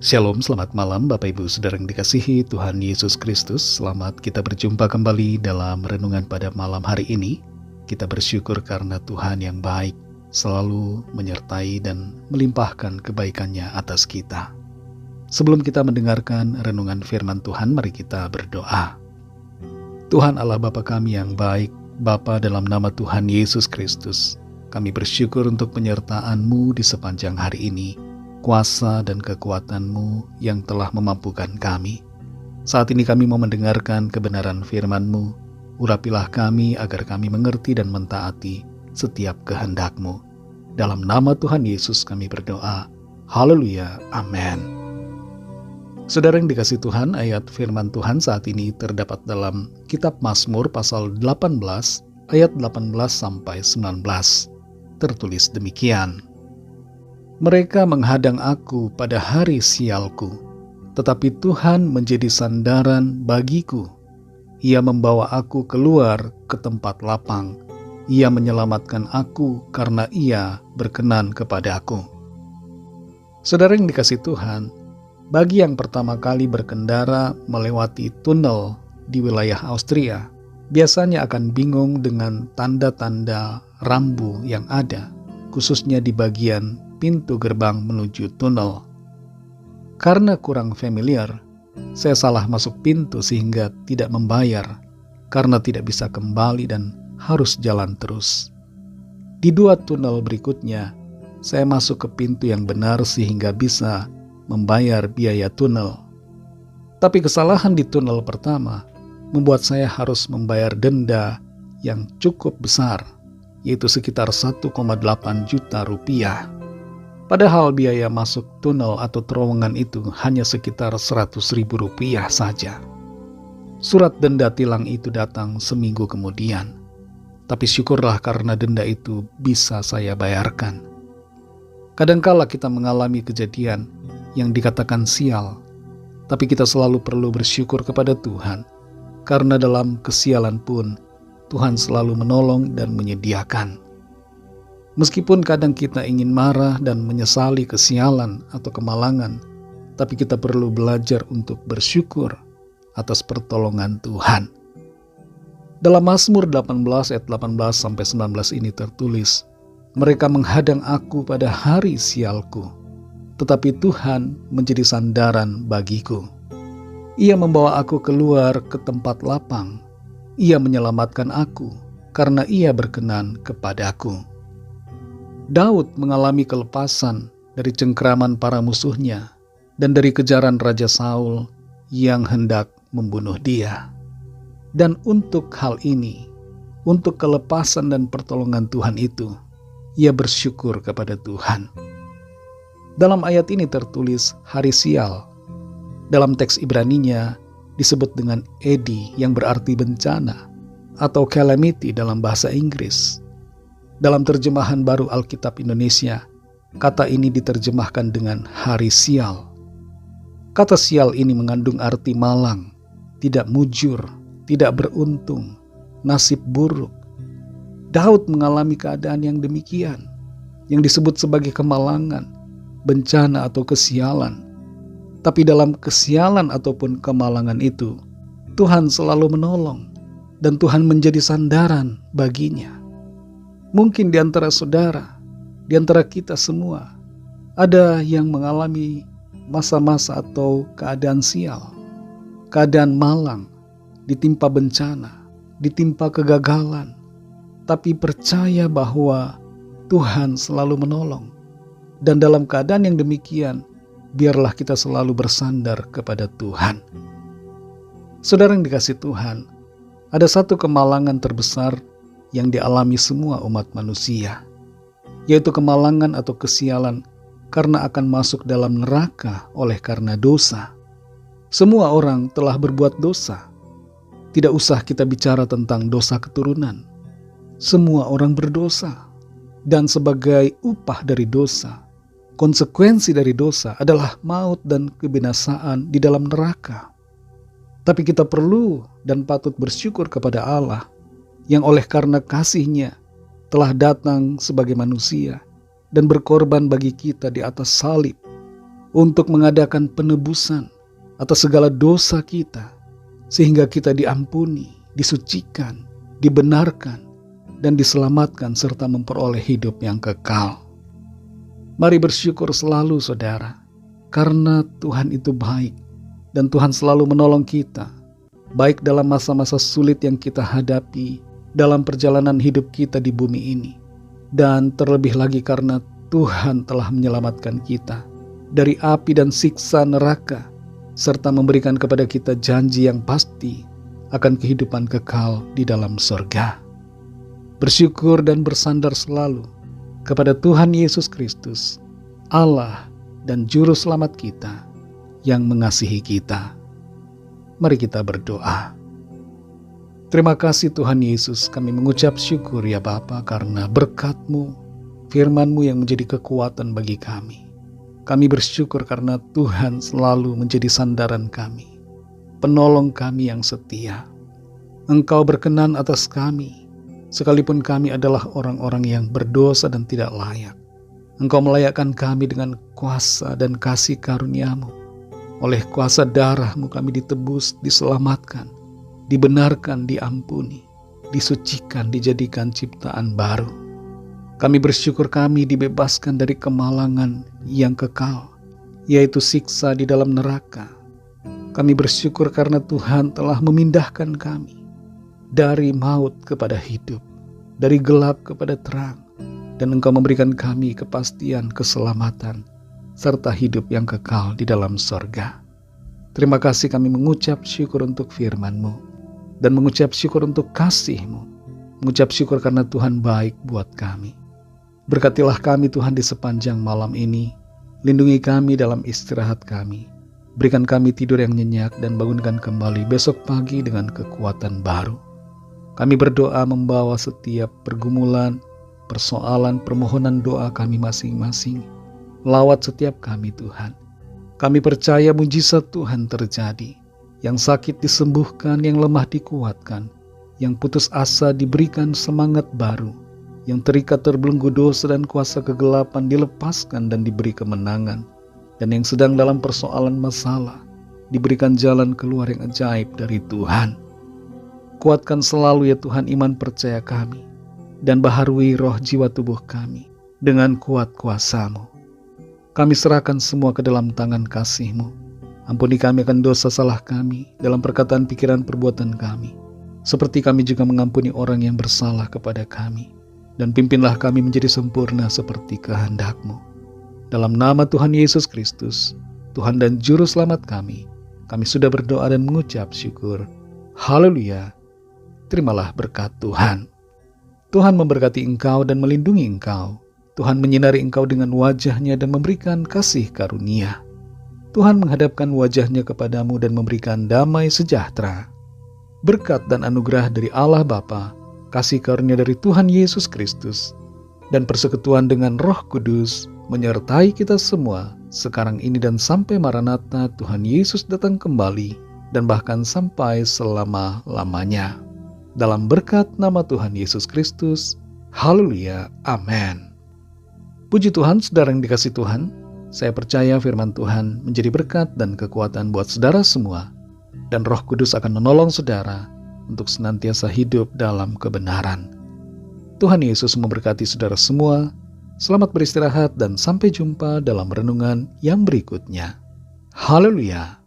Shalom, selamat malam Bapak Ibu Saudara yang dikasihi Tuhan Yesus Kristus. Selamat kita berjumpa kembali dalam renungan pada malam hari ini. Kita bersyukur karena Tuhan yang baik selalu menyertai dan melimpahkan kebaikannya atas kita. Sebelum kita mendengarkan renungan firman Tuhan, mari kita berdoa. Tuhan Allah Bapa kami yang baik, Bapa dalam nama Tuhan Yesus Kristus, kami bersyukur untuk penyertaan-Mu di sepanjang hari ini. Kuasa dan kekuatan-Mu yang telah memampukan kami. Saat ini kami mau mendengarkan kebenaran firman-Mu. Urapilah kami agar kami mengerti dan mentaati setiap kehendak-Mu. Dalam nama Tuhan Yesus kami berdoa. Haleluya. Amin. Saudara yang dikasihi Tuhan, ayat firman Tuhan saat ini terdapat dalam kitab Mazmur pasal 18 ayat 18 sampai 19. Tertulis demikian. Mereka menghadang aku pada hari sialku, tetapi Tuhan menjadi sandaran bagiku. Ia membawa aku keluar ke tempat lapang. Ia menyelamatkan aku karena Ia berkenan kepadaku. Saudara yang dikasihi Tuhan, bagi yang pertama kali berkendara melewati tunnel di wilayah Austria, biasanya akan bingung dengan tanda-tanda rambu yang ada, khususnya di bagian pintu gerbang menuju tunnel. Karena kurang familiar, saya salah masuk pintu sehingga tidak membayar karena tidak bisa kembali dan harus jalan terus. Di dua tunnel berikutnya, saya masuk ke pintu yang benar sehingga bisa membayar biaya tunnel. Tapi kesalahan di tunnel pertama membuat saya harus membayar denda yang cukup besar, yaitu sekitar 1,8 juta rupiah. Padahal biaya masuk tunnel atau terowongan itu hanya sekitar 100.000 rupiah saja. Surat denda tilang itu datang seminggu kemudian. Tapi syukurlah karena denda itu bisa saya bayarkan. Kadangkala kita mengalami kejadian yang dikatakan sial, tapi kita selalu perlu bersyukur kepada Tuhan. Karena dalam kesialan pun, Tuhan selalu menolong dan menyediakan. Meskipun kadang kita ingin marah dan menyesali kesialan atau kemalangan, tapi kita perlu belajar untuk bersyukur atas pertolongan Tuhan. Dalam Mazmur 18 ayat 18-19 ini tertulis, mereka menghadang aku pada hari sialku, tetapi Tuhan menjadi sandaran bagiku. Ia membawa aku keluar ke tempat lapang. Ia menyelamatkan aku karena Ia berkenan kepadaku. Daud mengalami kelepasan dari cengkraman para musuhnya dan dari kejaran Raja Saul yang hendak membunuh dia. Dan untuk hal ini, untuk kelepasan dan pertolongan Tuhan itu, ia bersyukur kepada Tuhan. Dalam ayat ini tertulis hari sial. Dalam teks Ibraninya disebut dengan Edi yang berarti bencana atau calamity dalam bahasa Inggris. Dalam terjemahan baru Alkitab Indonesia, kata ini diterjemahkan dengan hari sial. Kata sial ini mengandung arti malang, tidak mujur, tidak beruntung, nasib buruk. Daud mengalami keadaan yang demikian, yang disebut sebagai kemalangan, bencana atau kesialan. Tapi dalam kesialan ataupun kemalangan itu, Tuhan selalu menolong dan Tuhan menjadi sandaran baginya. Mungkin di antara saudara, di antara kita semua, ada yang mengalami masa-masa atau keadaan sial, keadaan malang, ditimpa bencana, ditimpa kegagalan, tapi percaya bahwa Tuhan selalu menolong. Dan dalam keadaan yang demikian, biarlah kita selalu bersandar kepada Tuhan. Saudara yang dikasihi Tuhan, ada satu kemalangan terbesar yang dialami semua umat manusia, yaitu kemalangan atau kesialan karena akan masuk dalam neraka oleh karena dosa. Semua orang telah berbuat dosa. Tidak usah kita bicara tentang dosa keturunan. Semua orang berdosa. Dan sebagai upah dari dosa, konsekuensi dari dosa adalah maut dan kebinasaan di dalam neraka. Tapi kita perlu dan patut bersyukur kepada Allah yang oleh karena kasih-Nya telah datang sebagai manusia dan berkorban bagi kita di atas salib untuk mengadakan penebusan atas segala dosa kita, sehingga kita diampuni, disucikan, dibenarkan, dan diselamatkan serta memperoleh hidup yang kekal. Mari bersyukur selalu saudara, karena Tuhan itu baik dan Tuhan selalu menolong kita, baik dalam masa-masa sulit yang kita hadapi dalam perjalanan hidup kita di bumi ini, dan terlebih lagi karena Tuhan telah menyelamatkan kita dari api dan siksa neraka, serta memberikan kepada kita janji yang pasti akan kehidupan kekal di dalam surga. Bersyukur dan bersandar selalu kepada Tuhan Yesus Kristus, Allah dan Juru Selamat kita yang mengasihi kita. Mari kita berdoa. Terima kasih Tuhan Yesus, kami mengucap syukur ya Bapa karena berkat-Mu, firman-Mu yang menjadi kekuatan bagi kami. Kami bersyukur karena Tuhan selalu menjadi sandaran kami, penolong kami yang setia. Engkau berkenan atas kami, sekalipun kami adalah orang-orang yang berdosa dan tidak layak. Engkau melayakkan kami dengan kuasa dan kasih karunia-Mu. Oleh kuasa darah-Mu kami ditebus, diselamatkan, dibenarkan, diampuni, disucikan, dijadikan ciptaan baru. Kami bersyukur kami dibebaskan dari kemalangan yang kekal, yaitu siksa di dalam neraka. Kami bersyukur karena Tuhan telah memindahkan kami dari maut kepada hidup, dari gelap kepada terang, dan Engkau memberikan kami kepastian keselamatan, serta hidup yang kekal di dalam sorga. Terima kasih kami mengucap syukur untuk firman-Mu, dan mengucap syukur untuk kasih-Mu, mengucap syukur karena Tuhan baik buat kami. Berkatilah kami Tuhan di sepanjang malam ini, lindungi kami dalam istirahat kami, berikan kami tidur yang nyenyak dan bangunkan kembali besok pagi dengan kekuatan baru. Kami berdoa membawa setiap pergumulan, persoalan, permohonan doa kami masing-masing, lawat setiap kami Tuhan. Kami percaya mujizat Tuhan terjadi, yang sakit disembuhkan, yang lemah dikuatkan, yang putus asa diberikan semangat baru, yang terikat terbelenggu dosa dan kuasa kegelapan dilepaskan dan diberi kemenangan, dan yang sedang dalam persoalan masalah diberikan jalan keluar yang ajaib dari Tuhan. Kuatkan selalu ya Tuhan iman percaya kami, dan baharui roh jiwa tubuh kami dengan kuat kuasa-Mu. Kami serahkan semua ke dalam tangan kasih-Mu. Ampuni kami akan dosa salah kami dalam perkataan, pikiran, perbuatan kami, seperti kami juga mengampuni orang yang bersalah kepada kami. Dan pimpinlah kami menjadi sempurna seperti kehendak-Mu. Dalam nama Tuhan Yesus Kristus, Tuhan dan Juru Selamat kami sudah berdoa dan mengucap syukur. Haleluya. Terimalah berkat Tuhan. Tuhan memberkati engkau dan melindungi engkau. Tuhan menyinari engkau dengan wajah-Nya dan memberikan kasih karunia. Tuhan menghadapkan wajah-Nya kepadamu dan memberikan damai sejahtera. Berkat dan anugerah dari Allah Bapa, kasih karunia dari Tuhan Yesus Kristus, dan persekutuan dengan Roh Kudus menyertai kita semua sekarang ini dan sampai Maranatha Tuhan Yesus datang kembali, dan bahkan sampai selama-lamanya. Dalam berkat nama Tuhan Yesus Kristus, haleluya, amin. Puji Tuhan, saudara yang dikasihi Tuhan, saya percaya firman Tuhan menjadi berkat dan kekuatan buat saudara semua, dan Roh Kudus akan menolong saudara untuk senantiasa hidup dalam kebenaran. Tuhan Yesus memberkati saudara semua. Selamat beristirahat dan sampai jumpa dalam renungan yang berikutnya. Haleluya.